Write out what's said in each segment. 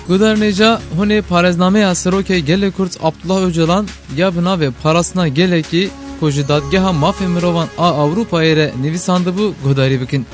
Guderneca hune parezname asroke gele Kurt Abdullah Öcalan ya bina ve parasına gele ki koji dadgeha mafya mirovan a Avrupa ere nivisandı bu gudari bikin.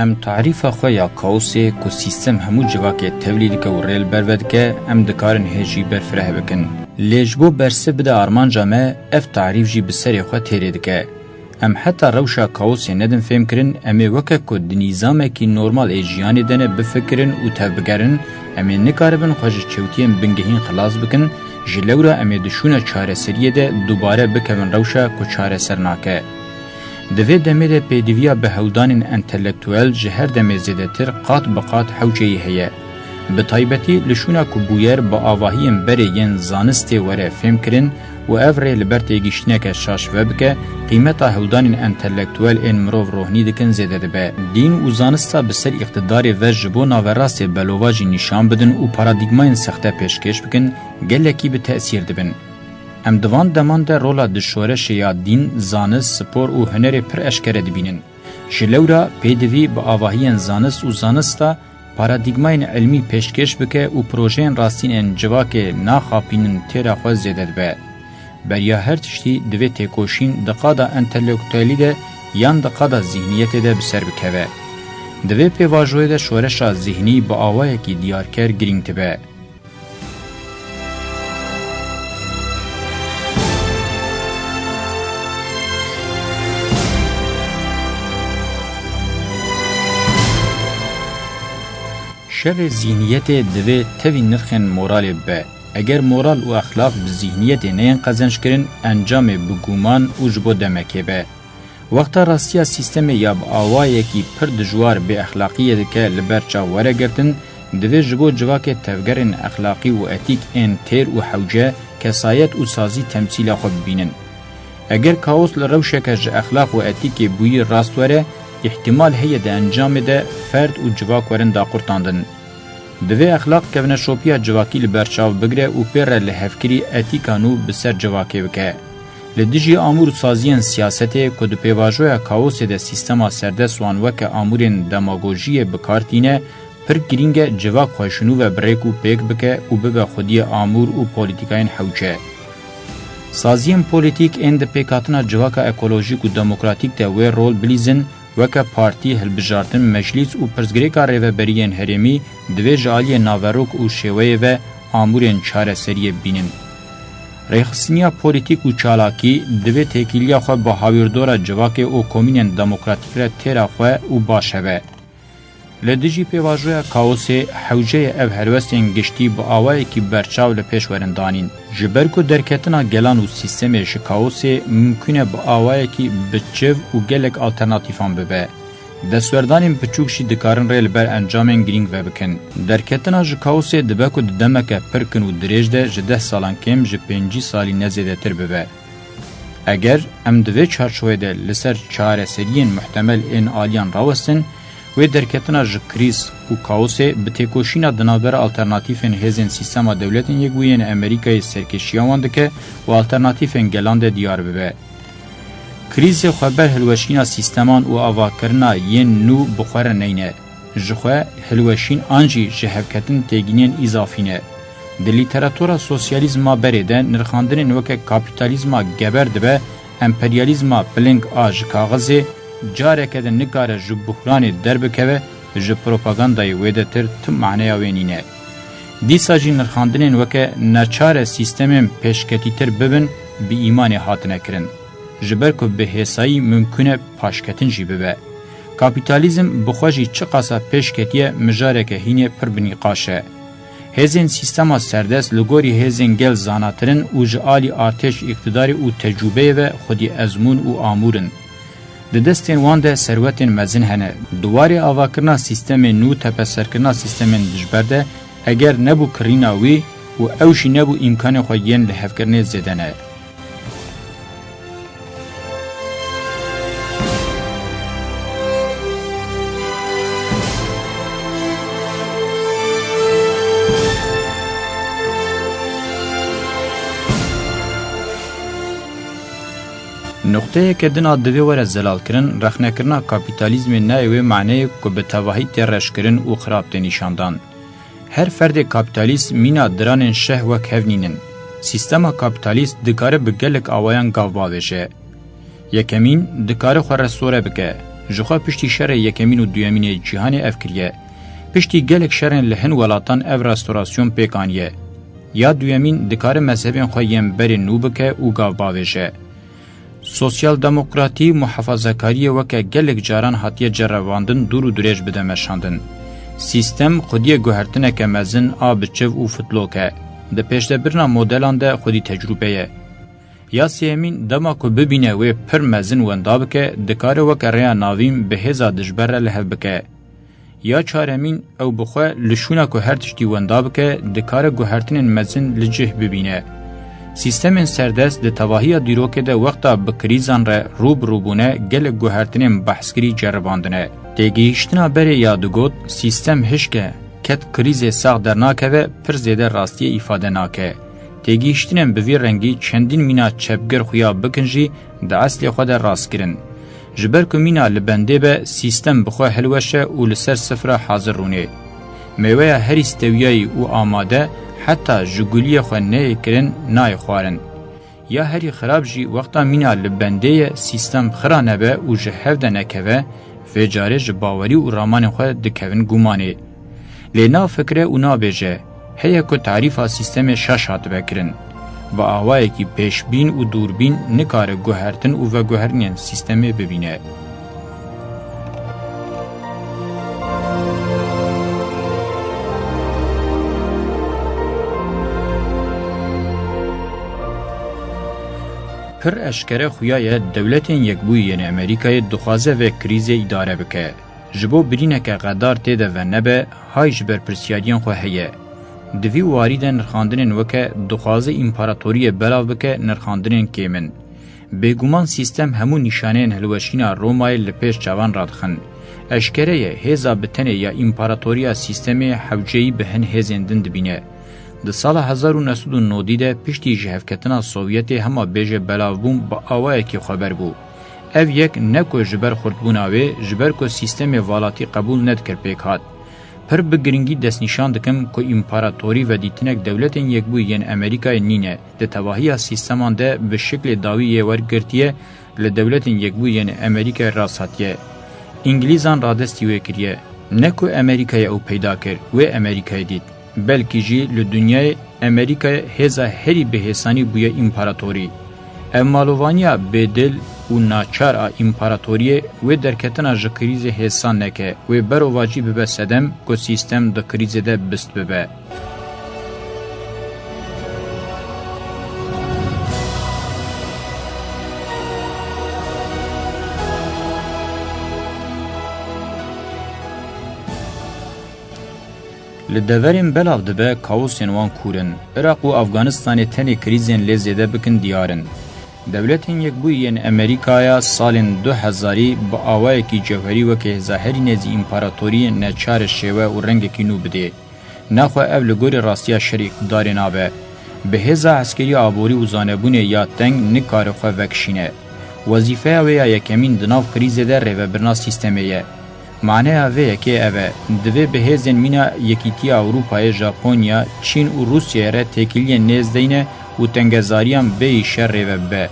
ام تعریف خویا کاوسی کو سیستم همو جواکه تولیل که و ریل برود که ام دکارن هجی برفره بکن. لیجبو برسه بده آرمان جامعه اف تعریف جی بسری خواه تیرید که. ام حتی روشا کاوسی ندن فهم کرن امی وکه که دنیزامه که نورمال ایجیانی دنه بفکرن و تبگرن امی نکاربن خوش چوتیم بنگهین خلاص بکن جلورا امی دشونه چاره سریه ده دوباره بکن روشا که چاره سر ناکه. دوی دمیر پیدویا به هودان انتلکتوال جهر دمی زیدتر قات بقات حوچهی هیه. به طایبتی لشونا کبویر با آواهیم بری ین زانستی وره فهم کرن و افره لبرتی گیشنه که شاش وبکه قیمتا هودان انتلکتوال این مروف روحنی دکن زیده دبه. دین و زانستا بسر اقتداری و جبو ناوراست بلوواجی نشان بدن و پارادیگماین سخته پیشکش بکن گلکی به تأثیر دبن. ام دوان دمانده رولا دشورش یا دین، زانست، سپور و هنر پر اشکره دبینن. جلورا پیدوی با آواهین زانست و زانستا پارادیگماین علمی پیشکش بکه و پروژین راستین ان جواک ناخاپینن تیرا خواه زیده به. بریا هر تشتی دوی تیکوشین دقادا انتلیکتوالی ده یان دقادا ذهنیت ده بسر بکوه. دوی پیواجوی ده شورش ذهنی با آواه کی دیارکر گرینگ تبه. شر ذهنیت دوی توی نرخن مورال به. اگر مورال و اخلاق به ذهنیت نین قزنش کرن انجام بگومان و جبو دمکه به. وقتا راستیا سیستم یا با آوایی که پر دجوار به اخلاقیه که لبرچا وره گردن دوی جبو جواک تفگرن اخلاقی و اتیک این تیر و حوجه کسایت و سازی تمثیل خود بینن. اگر کاوس لروشه که اخلاق و اتیک بوی راست وره احتمال هي ده انجام ده فرد و جواک ورن دا قرطاندن. دوی اخلاق کونه شوپیا جواکی لبرچاو بگره و پر لحفکری اتیکانو بسر جواکی بکه. لدیجی آمور سازین سیاسته که دو پیواجوی کاوس ده سیستما سردس وان وک آمورین دماغوژی بکارتینه پر گرینگ جواک خوشنو و بریکو پیک بکه و به خودی آمور و پولیتیکاین حوچه. سازین پولیتیک اند پیکاتنا جواک اکولوژیک و دموکراتیک ده وی رول بلیزن وکا پارتی هلبجارتن مجلس و پرزگریکا ریوبریین هرمی دوی جالی ناوروک و شوی و آمورین چاره سریه بینن. ریخسنیا پولیتیک و چالاکی دوی تکیلیا خواه با هاویردورا جواک و کومینین دموکراتیک را تیرا خواه و باشوه. لدیجی پیواجویا کاوسی حوجه او هلوستین گشتی با آوائی که برچاو لپیش ورندانین. جبرکو درکتنا گلان و سیستم شکاوسی ممکنه با آوائی که بچو و گلک آلترناتیفان ببه. دستوردانین بچوکشی دکارن ریل بر انجامین گرینگ و بکن. درکتنا شکاوسی دبکو دمکه پرکن و دریج ده جده سالان کم جه 5 سالی نزیده تر ببه. اگر ام دوی چارچوه ده لسر چاره سریین محتمل این آلیان راوستن و درکتنا جکریز و کاوسه به تکوشینا دنابر آلترناتیفن هزین سیستما دولتین یکوین امریکای سرکشیان دکه و آلترناتیفن گلاند دیار ببه. کریز خبر هلوشینا سیستمان و آواکرنا ین نو بخور نینه. جخواه هلوشین آنجی جهفکتن تیگینین اضافینه. د لیتراتورا سوسیالیزما بریده نرخاندن وکه کاپیتالیزما گبرده به امپریالیزما بلنگ آج کاغذه جاره که ده نگاره جو بحرانی در بکوه جو پروپاگاندای ویده تر تم معنی آوینینه. دیسا جی نرخاندنین وکه نچار سیستم پیشکتی تر ببن بی ایمان هاتنه کرن. جبر که به حسایی ممکنه پاشکتن جی ببه. کاپیتالیزم بخواجی چه قاسا پیشکتیه مجاره که هینه پر بنیقاشه. هزین سیستما سردست لگوری هزین گل زاناترن و جعالی آرتش اقتداری و تجربه و خودی ازمون و آمورن. د دستین وان ده ثروتین مزن هنه دواری آواکرنا سیستم نو تپسرکرنا سیستم دجبرده اگر نبو کرینا وی و اوشی نبو امکان خویین لحفکرنه زدنه. نقطه که دنا دوی ور زلال کرن رخنه کرنا کپیتالیزم نه و معنی که به تواهی ترش کرن و خراب نشاندان. هر فرد کپیتالیست مینا دران شه و کهونینن. سیستم کپیتالیست دکاره بگلک آوایان گاو باوشه. یکمین دکاره خواه سوره بگه. جخوا پشتی شر یکمین و دویمین جهان افکریه. پشتی گلک شرن لحن ولاتان اف راستوراسیون پیکانیه. یا دویمین دکاره مذهبین خواه یم بری نو بکه و گاو باوشه. سوسیال دموکراتی محافظه‌کاری وکه گلک جاران هاتیه جرواندن دور و دریج بده مشاندن. سیستم خودی گوهرتنه که مزن آب چو و فتلوکه. ده پیشده برنا مدلان ده خودی تجربه. یا سیمین دما که ببینه و پر مزن ونداب که دکاره وکه ریا ناویم به هزا دجبره لحف بکه. یا چارمین او بخواه لشونه که هر تشتی ونداب که دکاره گوهرتن مزن لجه ببینه. سیستم سردست ده تواهی دیروکه ده وقتا بکریزان را روبونه گل گوهرتنین بحثگری جرباندنه. تیگیشتنا بره یادگود سیستم هشکه کت کریز ساق در ناکه و پر زیده راستی افاده ناکه. تیگیشتنین بوی رنگی چندین مینا چپگر خویا بکنجی ده اصلی خود راست کرن. جبر که مینا لبنده به سیستم بخواه حلوشه و لسر سفر حاضر رونه. میوه هر استویایی و آماده حتی جگولی خو نه کرن نای خوارن یا هری خراب جی وقتا مینا لبنده سیستم خرانه به او جهف ده نکوه فجاره جباوری و رامان خو دکوین گمانه لینا فکره او نابیجه هیا که تعریفا سیستم شش هات بکرن با آوائه کی پیشبین و دوربین نکاره گوهرتن و گوهرنین سیستم ببینه پر اشکره خویای دولتین یکبوی یعنی امریکای دخوازه و کریز اداره بکه. جبو برینه که غدار تیده و نبه های جبر پرسیاریان خواه دوی وارده نرخاندنین وکه دخوازه امپاراتوری بلاو بکه نرخاندنین کیمن. بگومان سیستم همون نشانین هلوشین رومای لپیش جوان رادخن. اشکره هزا بتنه یا امپاراتوریا سیستم حوجهی بهن هزندن دبینه. د سال 1990 ده پشتی جهفکتنا سوویت همه بیجه بلاوبون با آوائه که خبر بو. او یک نکو جبر خردبوناوی جبر که سیستم والاتی قبول ند کر پیک هات. پر بگرنگی دست نشان دکم که امپاراتوری و دیتنک دولتین یک بو ین امریکای نینه ده تواهی سیستمان ده به شکل داوی ورگرتیه لدولتین یک بو ین امریکای راساتیه. انگلیزان رادستی وکریه. نکو امریکای او پیدا کر و امریکای دید. بلکه جی لدنیای امریکا هزا هری به حسانی بویا امپاراتوری. امالوانیا بدل و ناچار امپاراتوری و درکتنا جکریز حسان نکه و برو واجب به سدم که سیستم ده کریز ده بست ببه. لدورین بلاو دبه کاوسین وان کورن. عراق و افغانستان تنی کریزین لزیده بکن دیارن. دولتین یک بویین امریکایا سالن 2000 با آوائه کی جوهری و که ظاهری نزی امپاراتوری نچار شیوه و رنگ کی نو بده. نخواه او لگور راستیا شریک داری نابه. به هزا عسکری آبوری و زانبون یا تنگ نکار خواه وکشینه. وظیفه ویا یکمین دناف کریزه در رو برنا سیستمیه. معنی اوه که اوه دوی به هزین مینا یکیتی اروپای ژاپنیا چین و روسیه را تکیلی نزدینه و تنگزاریان به شر و به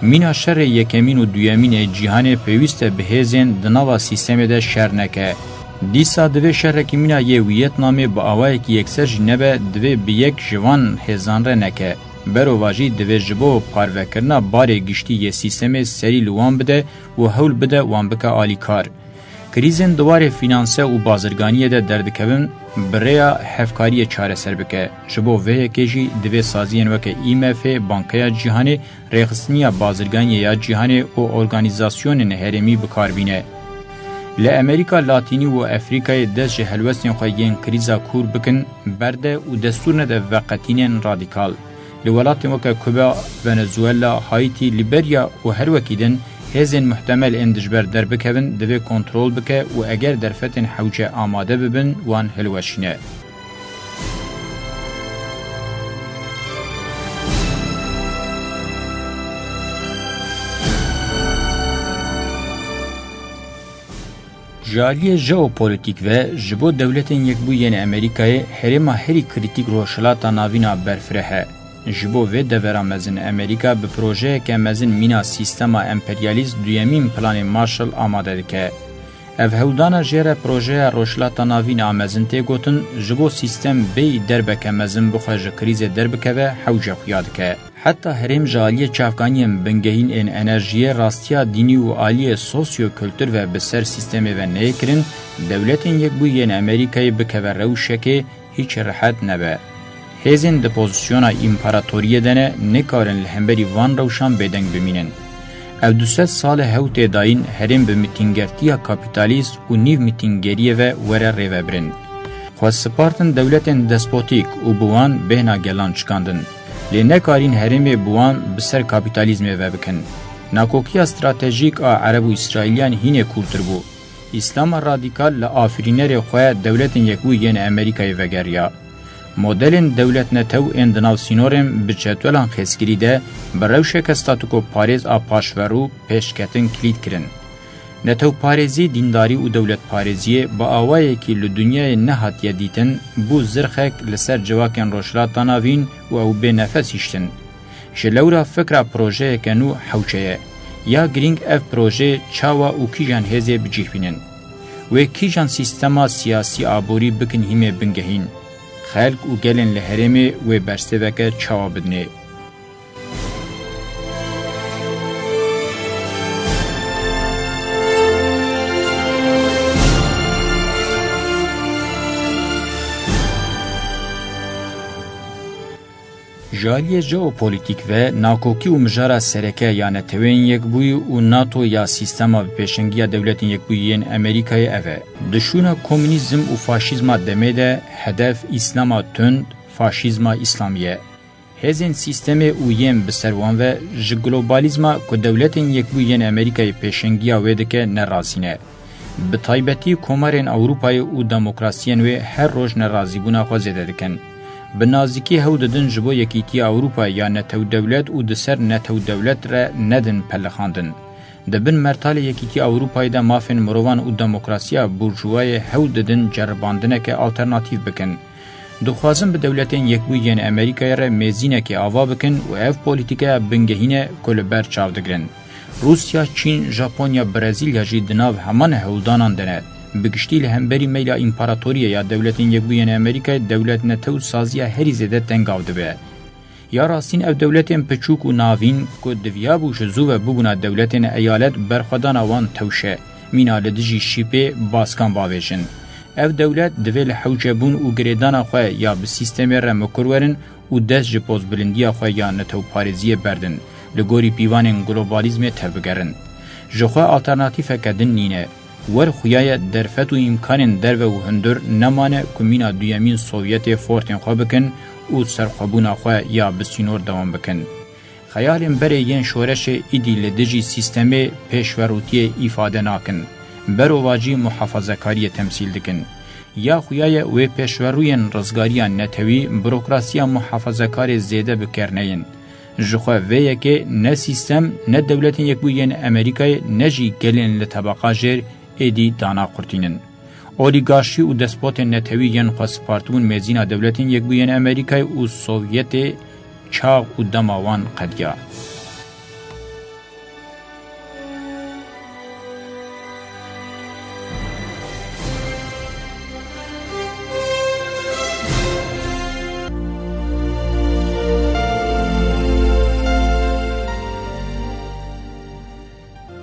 مینا شر یکمین و دویمین جهان پیوسته به هزین دناوا سیستم ده شر نکه دیسا دوی شر که مینا یه ویتنامی با آوه که یکسر جنبه دوی به یک جوان هزان را نکه برو واجی دوی جبو پاروکرنا بار گشتی یه سیستم سری لوان بده و هول بده وان بکه آلی کار. کریزن دوار فینانسه و بازرگانی ده دردکبن بریا حفکاری چاره سر بکه جبو وی کیجی دوی سازین وکه IMF بانکیا جهانی رخصتنیا بازرگانی یا جهانی او ارگانیزاسیون هرمی بکاربینه ل امریکا لاتینی و افریقای دز هلوستین خوین کریزا کور بکن برده و دستور نده وقتینن رادیکال لولات وکه کوبا ونزوئلا هایتی لیبریا و هر وکیدن هزین محتمل اندجبر در بکوین دوی کنترول بکه و اگر درفتن حوجه آماده ببن وان هلوشینه. جالی ژئوپلیتیک و جبو دولتین یک بوین امریکای هرما هری کریتیک روشلاتا ناوینا برفره جبو و دورامزن امریکا به پروژه که مزن مینا سیستما امپریالیست دویمین پلان مارشال آماده دکه. اف هودانا جیر پروژه روشلاتا ناوین آمزن تی گوتن جبو سیستم بی دربکه مزن بخواه کریز دربکه و حوجه خویاد که. حتی هرم جالی چافگانیم بنگهین این انرژی راستیا دینی و آلی سوسیو کلتور و بسر سیستم و نیکرین دولتین یک بوین امریکای بکه و روشه که هیچ راحت نبه. هزین د پوزیشن امپراتوریه دنه نکارن لهمبری وان روشان بدنگ بمینن. او 200 سال هوت داین هرم به میتینگرتیا کاپیتالیست و نیو میتینگریه و وره ریوبرن. خواست سپارتن دولتن دسپوتیک و بوان بهنا گلان چکاندن. لی نکارین هرم بوان بسر کاپیتالیزم و بکن. ناکوکی استراتژیک عرب و اسرائیلیان هینه کولتر بو. اسلام رادیکال لآفرینر خواه دولتن یکوی ین امریکای وگریا. مدلن دولت نتو اندناو سینورم بجدولان خسگری ده بروشه که ستاتوکو پاریز آپاشورو پیشکتن کلید کرن. نتو پاریزی دینداری و دولت پاریزیه با آوائه که لدنیای نهاتیه دیتن بو زرخک لسر جواکن روشلات ناوین و او به نفسیشتن. شلورا فکر پروژه کنو حوچه یا گرینگ اف پروژه چاوا و کیجان هزه بجیح بینن. و کیجان سیستما سیاسی آبوری بکن همه بنگهین. خلق و گلن لحرمه و برستوکه چاوا بدنه. جالی ژئوپلیتیک و ناکوکی و مجارا سرکه یا نتوین یک بوی و ناتو یا سیستما پیشنگی دولتین یک بویین امریکای اوه. دشون کمونیزم و فاشیزما دمیده هدف اسلاما تند فاشیزما اسلامیه. هزین سیستم اویم بسروان و جگلوبالیزما که دولتین یک بویین امریکای پیشنگی آویده که نرازینه. به طایبتی کمارین اوروپای و دموکراسیین و هر روش نرازی بونا خوزیده دکن. به نازکی هو ددن جبو یکیتی اوروپا یا نتو دولت و دسر نتو دولت را ندن پلخاندن. دبن مرتال یکیتی اوروپای دا مافن مروان و دموکراسیا بورژوای هو ددن جرباندنه که آلترناتیو بکن. دخوازم به دولتین یک بوین امریکای را میزینه که آوا بکن و اف پولیتیکا بنگهینه کلبر چاو دگرن. روسیا، چین، ژاپنیا، برزیل یا جدناو همان هولدانان دنه. بگشتی لهمبری میلا امپراتوریه یا دولتین یک بوین امریکای دولت نتو سازیا هری زده تنگاو دبه. یا راستین او دولتین پچوک و ناوین که دویابو شزو و ببونا دولتین ایالت برخودان آوان توشه مینا لدجی شیپه باسکان باویشن. او دولت دویل حوچه بون و گریدان خواه یا به سیستم را مکرورن و دست جپوز بلندی خواه یا نتو پارزی بردن لگوری پیوان گلوبالیزم تربگرن. جخواه آلترناتیف کدن نینه. ور خویای درفت و امکان درو و هندر نمانه کمینا دویمین سوویت فورتین خواه بکن و سرخوابونا خواه یا بسینور دوام بکن. خیالیم بره ین شورش ایدی لدجی سیستم پیشوروتی ایفاده ناکن. برو واجی محافظه کاری تمثیل دکن. یا خویای و پیشوروین رزگاریان نتوی بروکراسیا محافظه کار زیده بکرنین. جخوا ویه که نه سیستم نه دولتین یک بوین امریکای نجی گلین لطبقه جر ایدی دانا قرتینن. اولیگارشی و دسپوت نتوی ین خواستپارتون میزینا دولتین یک بوین امریکای و سوویت چاق و دماوان قدیا.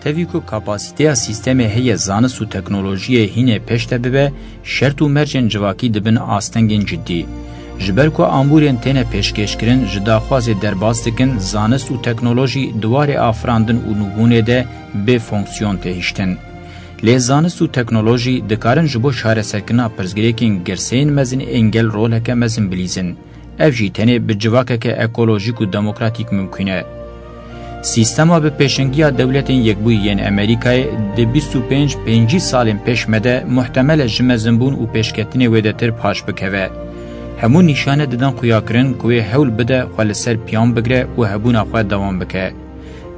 تevî ku kapasiteya sîstemê heye zanist û teknolojiyê hînê pêş te bibe, şert û mercên civakî dibin astengên ciddî. Ji ber ku amûrên têne pêşkêşkirin ji daxwazê derbas dikin, zanist û teknolojî duwarê afirandin û nûbûnê de bê fonksiyon tê hîştin. Lê zanist û teknolojî dikarin ji bo çareserkirina pirzgirêkên girseyên mezin engel roleke mezin bilîzin. Ev jî tenê bi civakeke ekolojîk û demokratîk mümkün e. Sîstema bi pêşengiya dewletên yekbûyî yên Amerîkayê di 25 salên pêş me de muhtemel e ji mezinbûn û pêşketinê wê de tir paş bikeve. Hemû nîşane didin xuyakirin ku wê hewl bide xwe li ser piyan bigire û hebûna xwe dewam bike.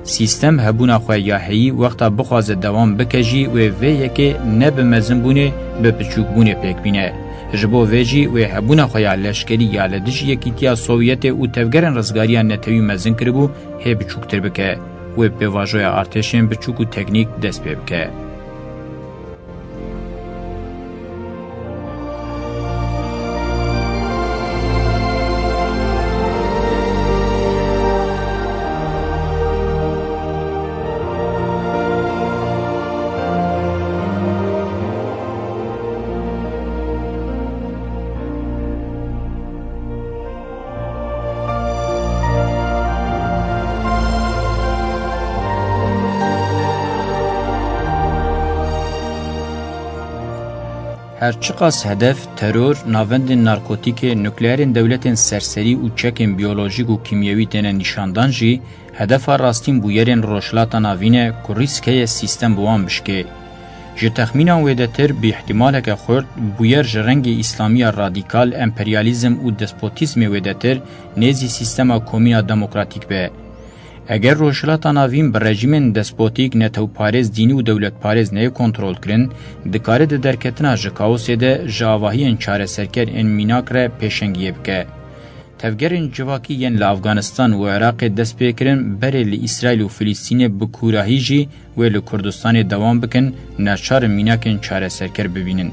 Sîstem hebûna xwe ya heyî wexta bixwaze dewam bike jî wê vê yekê ne bi mezinbûnê bi piçûkbûnê pêk bîne. Ji bo vê jî wê hebûna xwe ya leşkerî ya li dijî Yekîtiya Sovyetê û tevgerên rizgariya netewî mezin kiribû hê biçûktir bike. Wê pêvajoya artêşên biçûk û teknîk dest pê bike. Herçiqas hedef, terör, navendên narkotîkê, nukleerên dewletên serserî û çekên biyolojîk û kimyewî têne nîşandan jî, hedefa rastîn bûyerên rojhilata navîn e ku rîsk heye sîstem bi wan bişkê. Ji texmînan wê de tir bi ihtimaleke xurt, bûyer ji rengê îslamiya radîkal, emperyalîzm û despotîzmê wê de tir nêzî sîstema komîna demokratîk be. Eger rojhilata navîn bi rejimên despotîk, netewparêz, dînî û dewletparêz neyê kontrol kirin, dikare di derketina ji kaosê de ji avahiyên çareserker ên mînak re pêşengiyê bike. Tevgerên civakî yên li Afganistan û Iraqê dest pê kirin, berê li İsraîl û Filîstînê bi kûrahî jî wê li Kurdistanê dewam bikin, neçarên mînakên çareserker bibînin.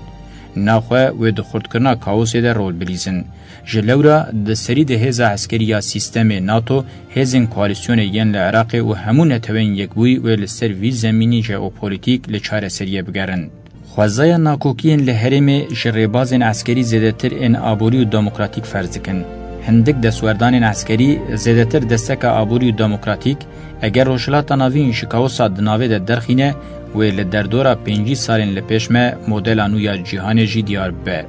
Naxwe wê di xurtkirina kaosê de rol bilîzin. Ji lewra di serî de hêza eskeriya sîstemê NATO, hêzên koalîsyonê yên li Iraqê û hemû netewên yekbûyî wê li ser vî zemînî jeopolîtîk li çareseriyê bigerin. Xwezaya nakokiyên li herêmê ji rêbazên eskerî zêdetir ên aborî û demokratîk ferz dikin. Hindik destwerdanên eskerî zêdetir desteka aborî û demokratîk, eger rojhilata navîn ji kaosa di navê de derxîne, wê li derdora 5 salên li pêş me modela nû ya cîhanê jî diyar bibe.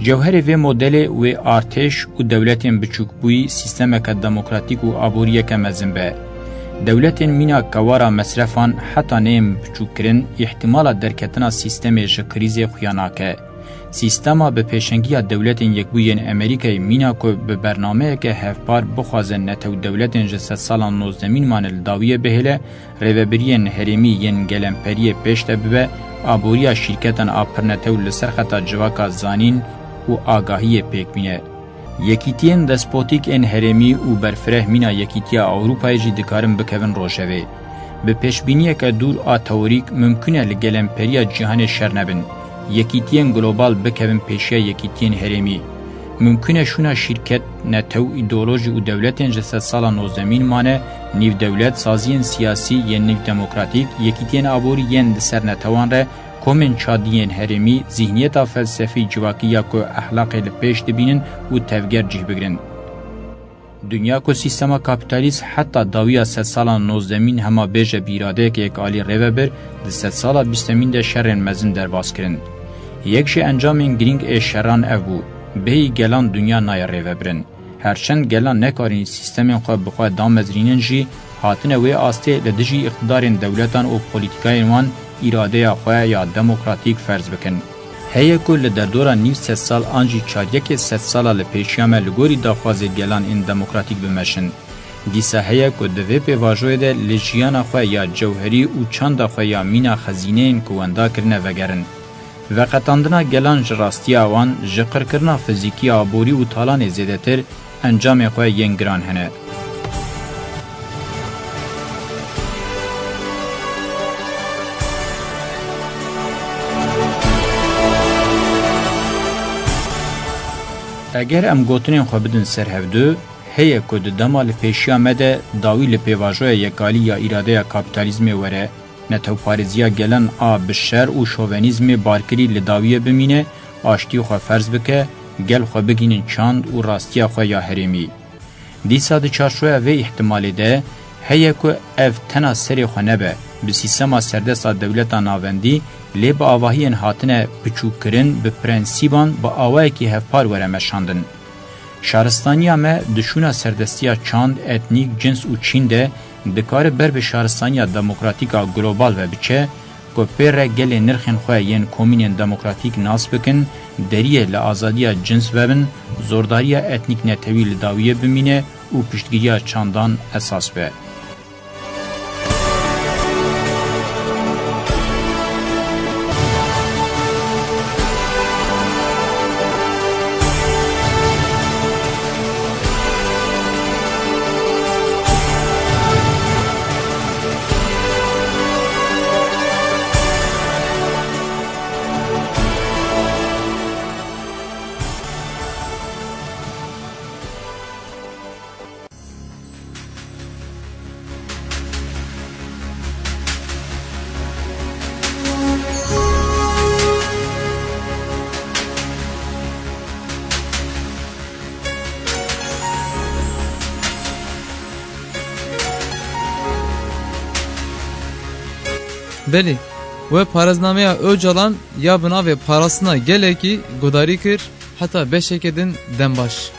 Cewherê vê modelê wê artêş û dewletên biçûkbûyî sîstemeke demokratîk û aboriyeke mezin be. Dewletên mîna kewara mesrefan heta neyên biçûkkirin, îhtimala derketina sîstemê ji krîzê xuya nake. Sîstema bi pêşengiya dewletên yekbûyên Amerîkayê mîna ku bi bernameyeke hevpar bixwaze netew dewletên ji sed salan nozdemînman li dawiyê bihêle, rêvebiriyên herêmî yên gelemperiyê pêş de bibe, aboriya şîrketan a pirnetew li ser xeta civaka zanîn û agahiyê pêk bîne. Yekîtiyên despotîk ên herêmî û berfireh mîna Yekîtiya Ewropayê jî dikarin bikevin rojevê. Bi pêşbîniyeke dûr a teorîk mümkün e li gelemperiya cîhanê şer nebin. Yekîtiyên global bikevin pêşiya yekîtiyên herêmî. Mümkün e şûna şîrket, netew, îdeolojî û dewletên ji sed sala nozdemînman e, nîv dewlet, saziyên siyasî yên nîv demokratîk, yekîtiyên aborî yên di ser netewan re, komên çadiyên herêmî, zihniyeta felsefî civakî ya ku ehlaqê li pêş dibînin û tevger cih bigirin. Dünya ku sîstema kapitalîst heta dawiya sed sala nozdemîn hema bêje bîradeyek yekîalî rêvebir, di sed sala bîstemîn de şerên mezin derbas kirin. Yek ji encamên girîng ê şeran ev bû, bêyî gelan dünya naye rêvebirin. Herçend gelan nekarîn sîstemên xwe bi xwe damezrînin jî, hatine wê astê li dijî iqtidarên dewletan û polîtîkayên wan îradeya xwe ya demokratîk ferz bikin. Heye ku li derdora nîv sed sal an jî çaryekê sed sala li pêşiya me li gorî daxwazê gelan ên demokratîk bimeşin. Dîsa heye ku di vê pêvajoyê de li jiyana xwe ya cewherî û çanda xwe ya mîna xezîneyên ku wenda kirine vegerin. Veqetandina gelan ji rastiya wan, ji qirkirina fizîkî aborî û talanê zêdetir, encamê xwe yên giran hene. Eger em gotinên xwe bidin ser hevdû, heye ku di dema li pêşiya me de dawî li pêvajoya yekalî ya îradeya kapitalizmê were, نتوپارزیا گلن آ بشر و شوونیزم بارکری لداویه بمینه آشتی خو فرض بکه گل خو بگینن چاند و راستیا خو یا حریمی. دیسا د چارشوه و احتمالی ده هیه که اف تنا سری خو نبه به سیستما سردسا دولتا ناوندی لی با آواهی انحاتنه بچو کرن به پرنسیبان با آوائه که هفپار وره مشاندن. شهرستانیا ما دشونا سردستیا چاند اتنیک جنس و چین ده دکار بر به شهرستانیا دموکراتیکا گلوبال و بچه که پر گل نرخن خواه ین کومینین دموکراتیک ناس بکن دریه لآزادیا جنس وبن زورداریا اتنیک نتوی لداویه بمینه و پشتگیریا چاندان اساس به. Beli ve paraznameya Öcalan ya buna ve parasına geleki godari kır hatta beşekedin dembaş.